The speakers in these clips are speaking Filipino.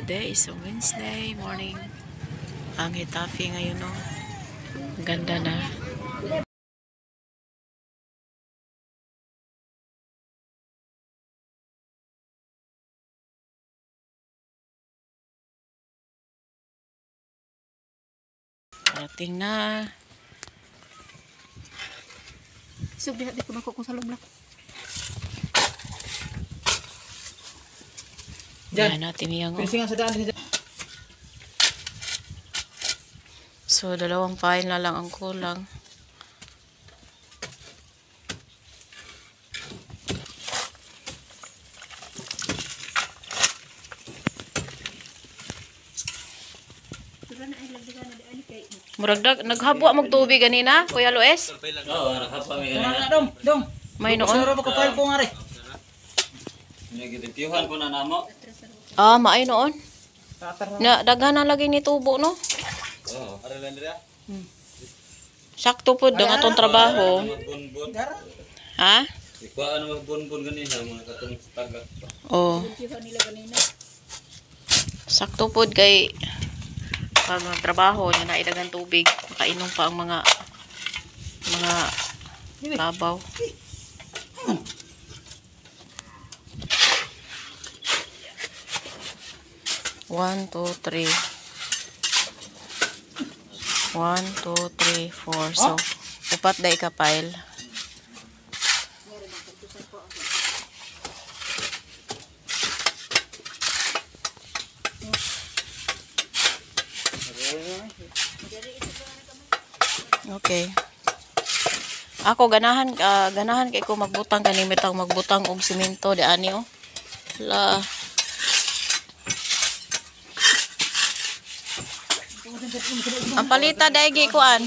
Today is a Wednesday morning. Ang Hitafe ngayon, no? Ganda na. Parating na. Subi hati ko nako sa loob. Diyan natin yung Pinisingan sa daan. So, 2 file na lang ang kulang. Muragdag, naghabwa mong tubig ganina, Kuya Luis? Oo, nakapa may ganina. Dong. May noon. Saro ba kapal ko nga rin? Nagitiyuhan ko na namo. Ah, maay noon. Na, daghan na lagi ni tubo, no? Oo. Sakto po, ang atong trabaho. Magbunbun. Ha? Ikaw ano magbunbun ganina, mga katong tagak. Oh. Sakto po kay pag trabaho niya na idagan tubig, makainom pa ang mga babaw. One, two, three. 1, 2, 3, 4. So, upat day ka pile. Okay. Ako ganahan kay ko magbutang kani mitang magbutang og semento di ani oh. La. Ang palita daigi kuan.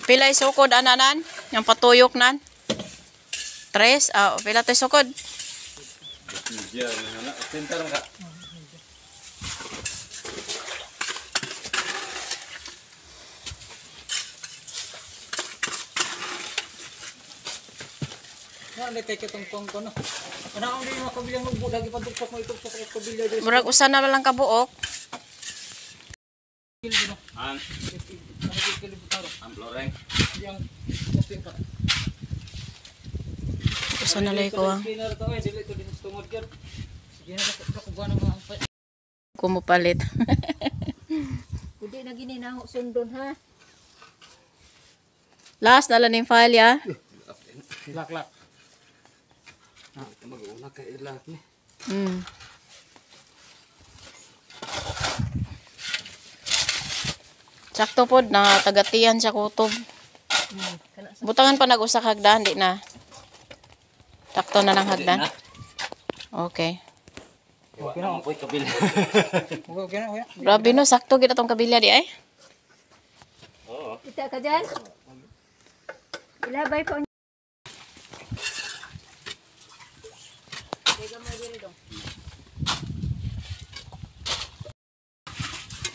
Pila isukod ananan? Yang patuyok nan? 3? Pila tayo sukod? Diyan, ana, center ka. Ano kay katong ko no. Ano ang di makabilang lugbo lagi pa tuktok mo ituktok sa kabilya dito. Murag usa na lang kabuok. Ang floreng. Yang posting ka. Usa na lay ko ah. Cleaner to eh, dili to din stumod gyud. Sige na ko buwan mo ang Kumupalit. Kundi na gini na sundon ha. Last na lang yung file ya. lak. Mag-una kay ilak ni. Sakto po na tagatiyan sa kutob. Butangan pa nag-usa hagdan di na. Sakto na lang hagdan. Okay. Okay na ako kabil. Okay na. Grabe no, sakto gid atong kabilya di ay. Oo. Kita ka dyan. Ilabay ko.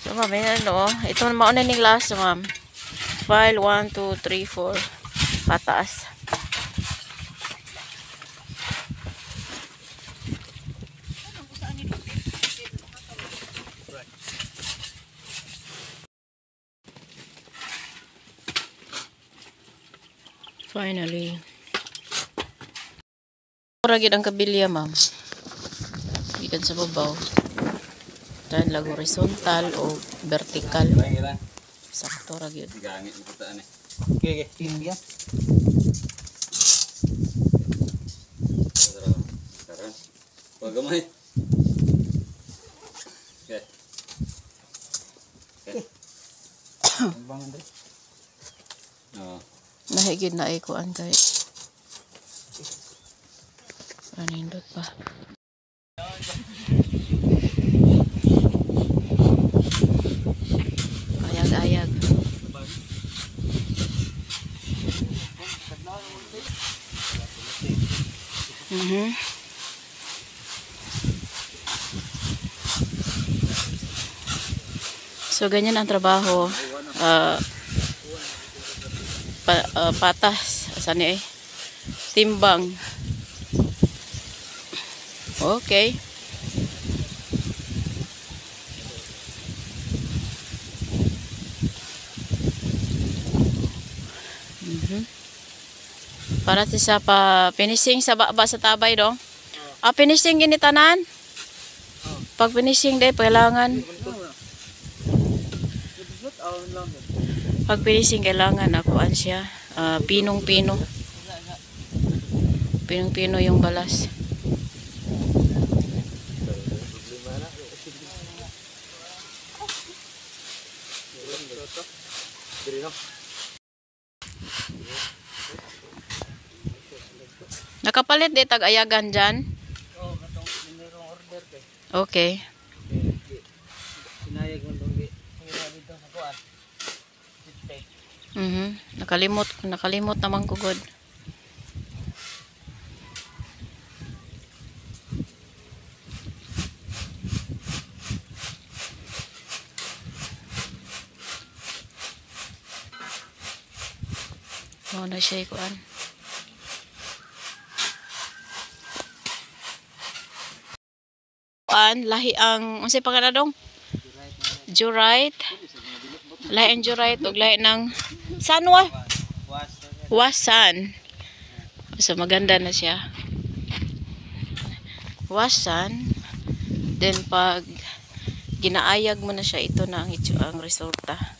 So ma'am, ano, ito na mauna ning last ma'am. File 1, 2, 3, 4. Pataas. Finally. Ragid ang kabilya ma'am. Gikan sa babaw. Dan lag horizontal o vertical. Sakto ra gyud. Gangit mo ta ani. Okay. Tingyan. Karon. Pagamay. Okay. Bangan dre. Oo. Nahigid na ay kuan kay. Anindot pa. Ayag-ayag. Mhm. So, ganyan ang trabaho. Patas. Saan eh? Timbang. Okay. Para sa finishing sa baba sa tabay dong. Finishing gini tanan. Pag finishing day kailangan. Pag finishing kailangan akuan siya. Pinong-pino. Pinong-pino yung balas. Nakapalit di tag-ayagan dyan? Oo, katong minirong order kay. Okay. Sinayag mo dong di. Ang dito sa kuan. Nakalimot naman ko god. Mo na siya kuan. Lahi ang unsay pangalan dong? Jurite. Lahi ang jurite ug lahi ng sanwa. Wasan. So maganda na siya. Wasan. Then pag ginaayag mo na siya, ito na ang resulta.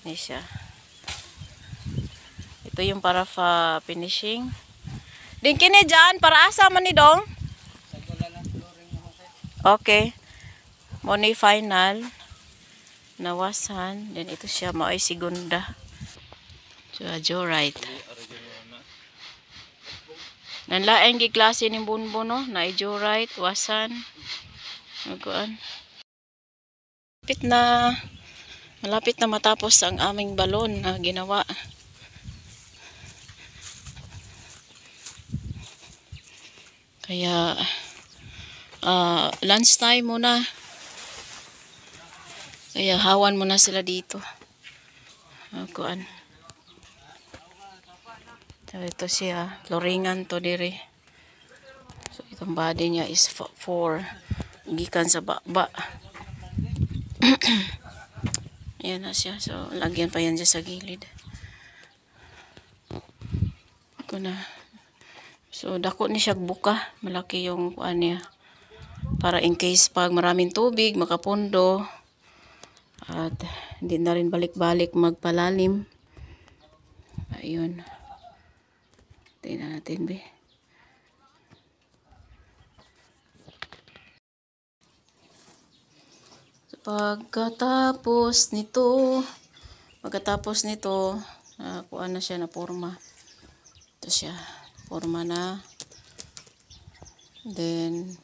Ni siya. Ito yung para finishing. Din kini dyan para asa man ni dong? Okay. Mo ni final nawasan. Then ito siya mao'y segunda. So, jurite. Nanlaeng gi klase ni bunbun no, na jurite, wasan. Magkuan. Malapit na matapos ang aming balon na ginawa. Kaya lunch time muna. Kaya hawan muna sila dito. Kuan. So, ito siya. Loringan to diri. So itong body niya is 4. Gikan sa baba. Ayan na siya. So lagyan pa yan dyan sa gilid. Ako na. So dako ni siya buka. Malaki yung kuan niya. Para in case pag maraming tubig, makapundo. At hindi na rin balik-balik magpalalim. Ayun. Tingnan natin, be. So, pagkatapos nito, kuan na siya na porma. Ito siya. Porma na. Then,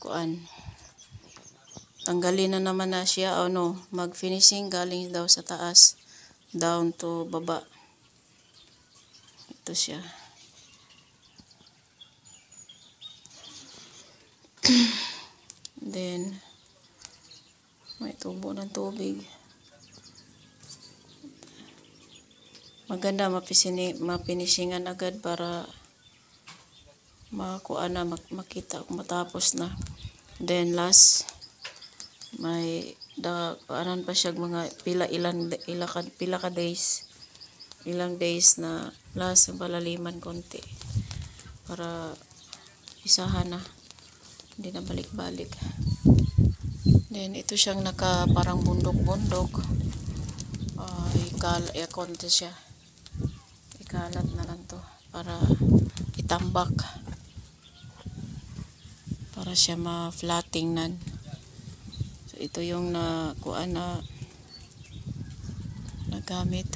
kuan. Tanggalin na naman na siya, mag-finishing galing daw sa taas, down to baba. Ito siya. Then, may tubo ng tubig. Maganda mapinishingan agad para makita kung matapos na. Then last, may anan pa siya mga pila ka days. Ilang days na last ang palaliman konti para isahan na, hindi na balik-balik. Then ito siyang parang bundok-bundok. Konti siya, ikalat na lang to para itambak, para siya ma-flatting nan. So ito yung nagamit.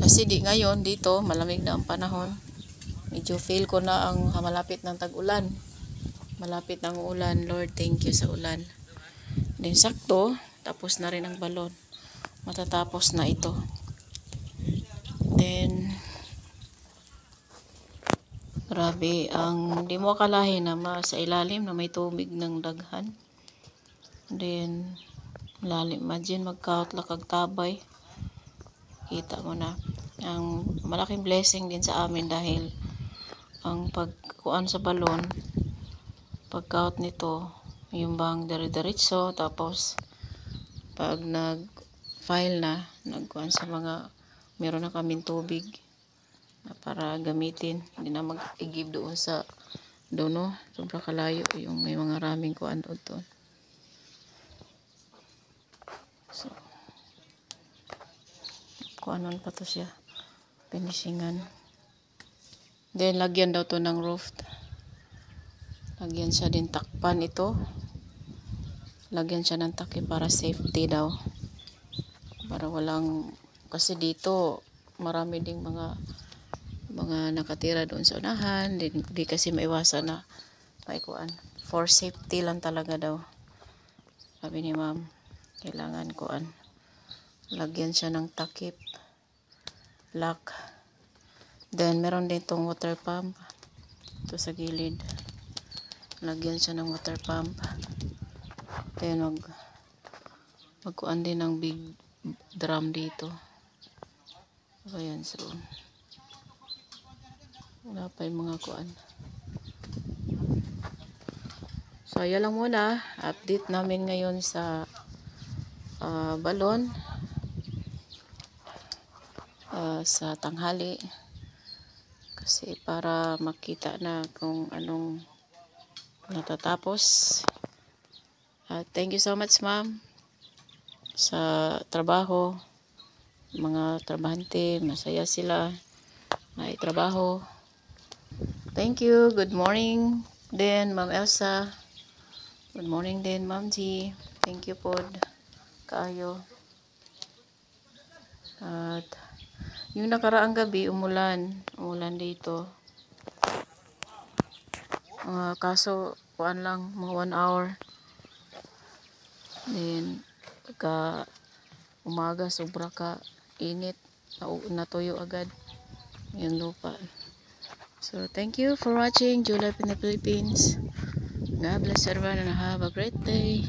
Kasi ngayon dito malamig na ang panahon. Medyo feel ko na ang malapit ng tag-ulan. Malapit ng ulan. Lord, thank you sa ulan. Then sakto, tapos na rin ang balon. Matatapos na ito. Then Grabe, ang di mo akalahin na sa ilalim na may tubig ng daghan. Then, lalim. Imagine magkaot lakag tabay. Kita mo na. Ang malaking blessing din sa amin dahil ang pagkuan sa balon, pagkaot nito, yung bang dire-diretso, tapos pag nag-file na, nagkuan sa mga, meron na kaming tubig na para gamitin, hindi na mag-igib doon sa dono, sobra kalayo yung may mga raming kuan doon. So, kuanon pa to siya, finishingan. Then lagyan daw to ng roof, lagyan siya din takpan ito, lagyan siya ng takip para safety daw, para walang, kasi dito marami ding mga nakatira doon sa unahan, di kasi maiwasan na paikuan. For safety lang talaga daw, sabi ni ma'am, kailangan kuan, lagyan siya ng takip, lock. Then meron din itong water pump ito sa gilid, lagyan siya ng water pump. Then magkuan din ng big drum dito. Ayan, so wala pa yung mga kuan. So ayan lang muna, update namin ngayon sa balon sa tanghali, kasi para makita na kung anong natatapos. Thank you so much ma'am sa trabaho. Mga trabahante, masaya sila na itrabaho. Thank you. Good morning din Ma'am Elsa. Good morning din Ma'am G. Thank you po kaayo. At yung nakaraang gabi umulan dito. Kaso kuan lang mga 1 hour. Then pagka umaga sobra ka init, natuyo agad yung lupa. So thank you for watching Julife in the Philippines. God bless everyone and have a great day.